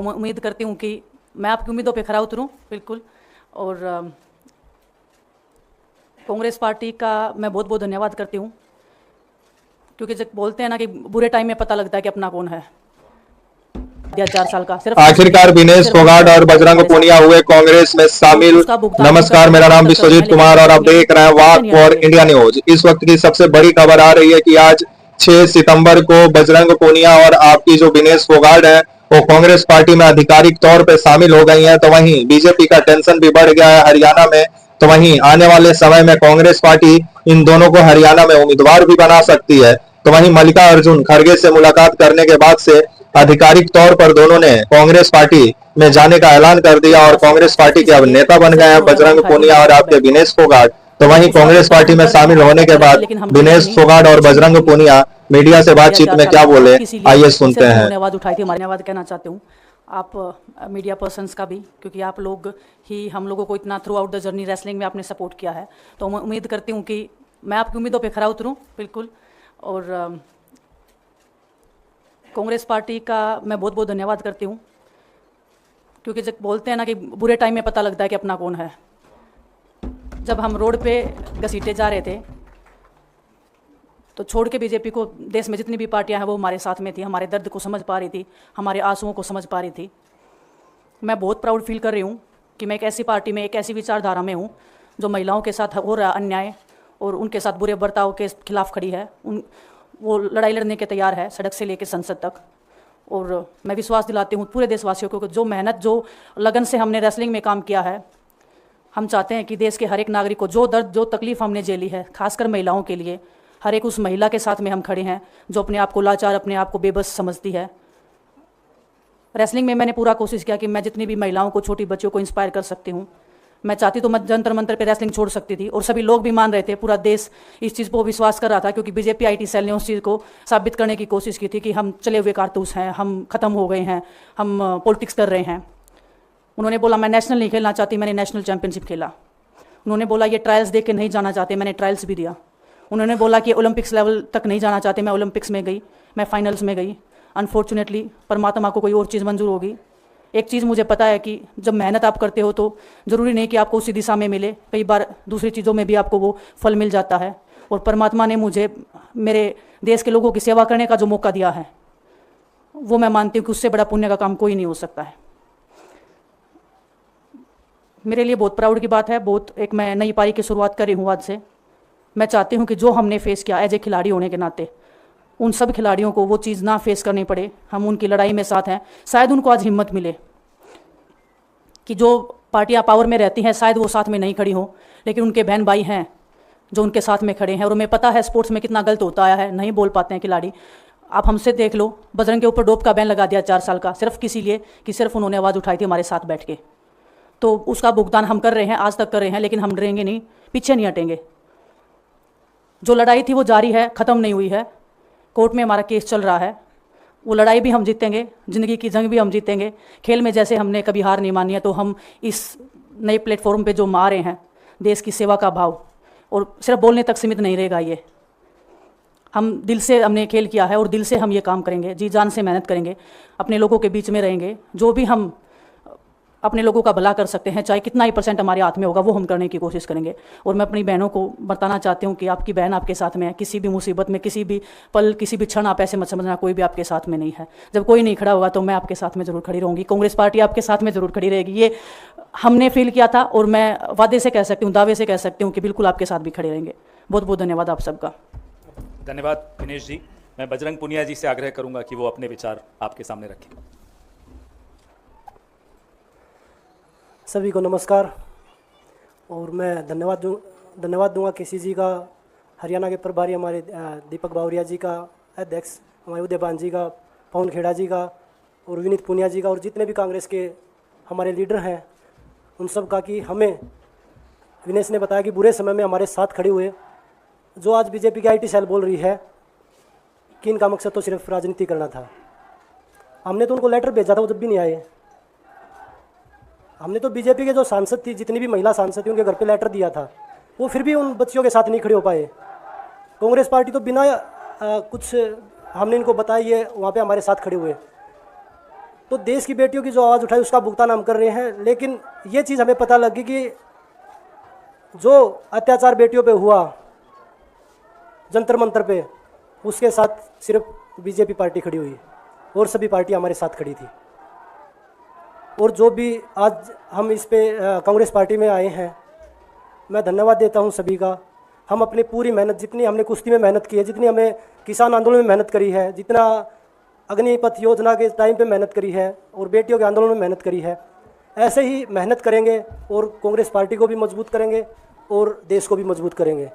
उम्मीद करती हूँ कि मैं आपकी उम्मीदों पे खरा उतरूँ बिल्कुल। और कांग्रेस पार्टी का मैं बहुत बहुत धन्यवाद करती हूँ, क्योंकि जब बोलते हैं ना कि बुरे टाइम में पता लगता है कि अपना कौन है। 4 साल का सिर्फ आखिरकार विनेश फोगाट और बजरंग पूनिया हुए कांग्रेस में शामिल। नमस्कार, मेरा नाम विश्वजीत कुमार और आप देख रहे हैं वॉक फॉर इंडिया न्यूज। इस वक्त की सबसे बड़ी खबर आ रही है कि आज 6 सितंबर को बजरंग पूनिया और आपकी जो विनेश फोगाट है वो कांग्रेस पार्टी में आधिकारिक तौर पे शामिल हो गई हैं। तो वहीं बीजेपी का टेंशन भी बढ़ गया है हरियाणा में। तो वहीं आने वाले समय में कांग्रेस पार्टी इन दोनों को हरियाणा में उम्मीदवार भी बना सकती है। तो वहीं मल्लिकार्जुन खड़गे से मुलाकात करने के बाद से आधिकारिक तौर पर दोनों ने कांग्रेस पार्टी में जाने का ऐलान कर दिया और कांग्रेस पार्टी के अब नेता बन गए हैं बजरंग पूनिया और आपके विनेश फोगाट। तो वहीं कांग्रेस पार्टी में शामिल होने के बाद विनेश फोगाट और बजरंग पूनिया मीडिया से बातचीत में क्या बोले, आइए सुनते हैं। धन्यवाद उठाई थी, धन्यवाद कहना चाहती हूँ आप मीडिया पर्सन्स का भी, क्योंकि आप लोग ही हम लोगों को इतना through out the journey wrestling में आपने सपोर्ट किया है। तो मैं उम्मीद करती हूँ कि मैं आपकी उम्मीदों पे खरा उतरूँ बिल्कुल। और कांग्रेस पार्टी का मैं बहुत बहुत धन्यवाद करती हूँ, क्योंकि जब बोलते हैं ना कि बुरे टाइम में पता लगता है कि अपना कौन है। जब हम रोड पे घसीटे जा रहे थे तो छोड़ के बीजेपी को देश में जितनी भी पार्टियां हैं वो हमारे साथ में थी, हमारे दर्द को समझ पा रही थी, हमारे आंसुओं को समझ पा रही थी। मैं बहुत प्राउड फील कर रही हूँ कि मैं एक ऐसी पार्टी में, एक ऐसी विचारधारा में हूँ जो महिलाओं के साथ हो रहा अन्याय और उनके साथ बुरे बर्ताव के खिलाफ खड़ी है। वो लड़ाई लड़ने के तैयार है, सड़क से लेकर संसद तक। और मैं विश्वास दिलाती हूँ पूरे देशवासियों को कि जो मेहनत, जो लगन से हमने रेसलिंग में काम किया है, हम चाहते हैं कि देश के हर एक नागरिक को जो दर्द, जो तकलीफ़ हमने झेली है, खासकर महिलाओं के लिए, हर एक उस महिला के साथ में हम खड़े हैं जो अपने आप को लाचार, अपने आप को बेबस समझती है। रेसलिंग में मैंने पूरा कोशिश किया कि मैं जितनी भी महिलाओं को, छोटी बच्चियों को इंस्पायर कर सकती हूँ। मैं चाहती तो मैं जंतर मंतर पे रेसलिंग छोड़ सकती थी, और सभी लोग भी मान रहे थे, पूरा देश इस चीज़ को विश्वास कर रहा था, क्योंकि बीजेपी आईटी सेल ने उस चीज़ को साबित करने की कोशिश की थी कि हम चले हुए कारतूस हैं, हम ख़त्म हो गए हैं, हम पॉलिटिक्स कर रहे हैं। उन्होंने बोला मैं नेशनल नहीं खेलना चाहती, मैंने नेशनल चैंपियनशिप खेला। उन्होंने बोला ये ट्रायल्स देख के नहीं जाना चाहते, मैंने ट्रायल्स भी दिया। उन्होंने बोला कि ओलंपिक्स लेवल तक नहीं जाना चाहते, मैं ओलंपिक्स में गई, मैं फाइनल्स में गई। अनफॉर्चुनेटली परमात्मा को कोई और चीज़ मंजूर होगी। एक चीज़ मुझे पता है कि जब मेहनत आप करते हो तो ज़रूरी नहीं कि आपको उसी दिशा में मिले, कई बार दूसरी चीज़ों में भी आपको वो फल मिल जाता है। और परमात्मा ने मुझे मेरे देश के लोगों की सेवा करने का जो मौका दिया है, वो मैं मानती हूँ कि उससे बड़ा पुण्य का काम कोई नहीं हो सकता है। मेरे लिए बहुत प्राउड की बात है। बहुत एक मैं नई पारी की शुरुआत कर रही हूँ आज से। मैं चाहती हूँ कि जो हमने फेस किया एज ए खिलाड़ी होने के नाते, उन सब खिलाड़ियों को वो चीज़ ना फेस करनी पड़े। हम उनकी लड़ाई में साथ हैं। शायद उनको आज हिम्मत मिले कि जो पार्टियां पावर में रहती हैं शायद वो साथ में नहीं खड़ी हों, लेकिन उनके बहन भाई हैं जो उनके साथ में खड़े हैं। और उन्हें पता है स्पोर्ट्स में कितना गलत होता आया है, नहीं बोल पाते हैं खिलाड़ी। आप हमसे देख लो, बजरंग के ऊपर डोप का बैन लगा दिया 4 साल का, सिर्फ किसी लिए कि सिर्फ उन्होंने आवाज़ उठाई थी हमारे साथ बैठ के। तो उसका भुगतान हम कर रहे हैं, आज तक कर रहे हैं, लेकिन हम डरेंगे नहीं, पीछे नहीं हटेंगे। जो लड़ाई थी वो जारी है, ख़त्म नहीं हुई है। कोर्ट में हमारा केस चल रहा है, वो लड़ाई भी हम जीतेंगे, ज़िंदगी की जंग भी हम जीतेंगे। खेल में जैसे हमने कभी हार नहीं मानी है, तो हम इस नए प्लेटफॉर्म पे जो आ रहे हैं, देश की सेवा का भाव, और सिर्फ बोलने तक सीमित नहीं रहेगा ये। हम दिल से हमने खेल किया है और दिल से हम ये काम करेंगे, जी जान से मेहनत करेंगे, अपने लोगों के बीच में रहेंगे। जो भी हम अपने लोगों का भला कर सकते हैं, चाहे कितना ही % हमारे हाथ में होगा, वो हम करने की कोशिश करेंगे। और मैं अपनी बहनों को बताना चाहती हूँ कि आपकी बहन आपके साथ में है। किसी भी मुसीबत में, किसी भी पल, किसी भी क्षण आप ऐसे मत समझना कोई भी आपके साथ में नहीं है। जब कोई नहीं खड़ा होगा तो मैं आपके साथ में ज़रूर खड़ी रहूँगी, कांग्रेस पार्टी आपके साथ में ज़रूर खड़ी रहेगी। ये हमने फील किया था और मैं वादे से कह सकती हूँ, दावे से कह सकती हूँ कि बिल्कुल आपके साथ भी खड़े रहेंगे। बहुत बहुत धन्यवाद आप सबका। धन्यवाद विनेश जी। मैं बजरंग पूनिया जी से आग्रह करूँगा कि वो अपने विचार आपके सामने रखें। सभी को नमस्कार। और मैं धन्यवाद दूंगा केसी जी का, हरियाणा के प्रभारी हमारे दीपक बावरिया जी का, अध्यक्ष हमारे उदयपान जी का, पवन खेड़ा जी का, और विनीत पूनिया जी का, और जितने भी कांग्रेस के हमारे लीडर हैं उन सब का, कि हमें विनेश ने बताया कि बुरे समय में हमारे साथ खड़े हुए। जो आज बीजेपी की आईटी सेल बोल रही है कि इनका मकसद तो सिर्फ राजनीति करना था, हमने तो उनको लेटर भेजा था, वो जब भी नहीं आए। हमने तो बीजेपी के जो सांसद थी, जितनी भी महिला सांसद थी, उनके घर पे लेटर दिया था, वो फिर भी उन बच्चियों के साथ नहीं खड़े हो पाए। कांग्रेस पार्टी तो बिना कुछ हमने इनको बताया ये वहाँ पे हमारे साथ खड़े हुए। तो देश की बेटियों की जो आवाज़ उठाई उसका भुगतान हम कर रहे हैं। लेकिन ये चीज़ हमें पता लगी कि जो अत्याचार बेटियों पे हुआ जंतर मंतर पे, उसके साथ सिर्फ बीजेपी पार्टी खड़ी हुई और सभी पार्टी हमारे साथ खड़ी थी। और जो भी आज हम इस पे कांग्रेस पार्टी में आए हैं, मैं धन्यवाद देता हूं सभी का। हम अपनी पूरी मेहनत, जितनी हमने कुश्ती में मेहनत की है, जितनी हमें किसान आंदोलन में मेहनत करी है, जितना अग्निपथ योजना के टाइम पे मेहनत करी है और बेटियों के आंदोलन में मेहनत करी है, ऐसे ही मेहनत करेंगे और कांग्रेस पार्टी को भी मजबूत करेंगे और देश को भी मजबूत करेंगे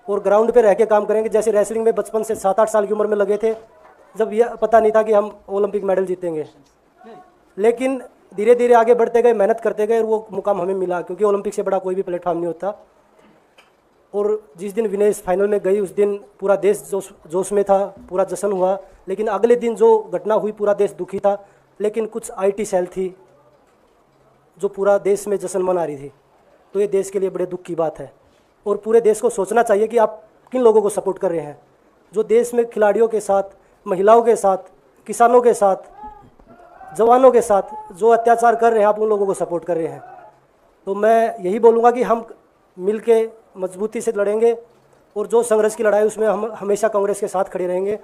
और ग्राउंड पे रह के काम करेंगे। जैसे रेसलिंग में बचपन से 7-8 साल की उम्र में लगे थे, जब यह पता नहीं था कि हम ओलंपिक मेडल जीतेंगे, लेकिन धीरे धीरे आगे बढ़ते गए, मेहनत करते गए और वो मुकाम हमें मिला, क्योंकि ओलंपिक से बड़ा कोई भी प्लेटफॉर्म नहीं होता। और जिस दिन विनेश फाइनल में गई, उस दिन पूरा देश जोश में था, पूरा जश्न हुआ। लेकिन अगले दिन जो घटना हुई, पूरा देश दुखी था। लेकिन कुछ आईटी सेल थी जो पूरा देश में जश्न मना रही थी। तो ये देश के लिए बड़े दुख की बात है और पूरे देश को सोचना चाहिए कि आप किन लोगों को सपोर्ट कर रहे हैं। जो देश में खिलाड़ियों के साथ, महिलाओं के साथ, किसानों के साथ, जवानों के साथ जो अत्याचार कर रहे हैं, आप उन लोगों को सपोर्ट कर रहे हैं। तो मैं यही बोलूँगा कि हम मिल के मजबूती से लड़ेंगे और जो संघर्ष की लड़ाई उसमें हम हमेशा कांग्रेस के साथ खड़े रहेंगे।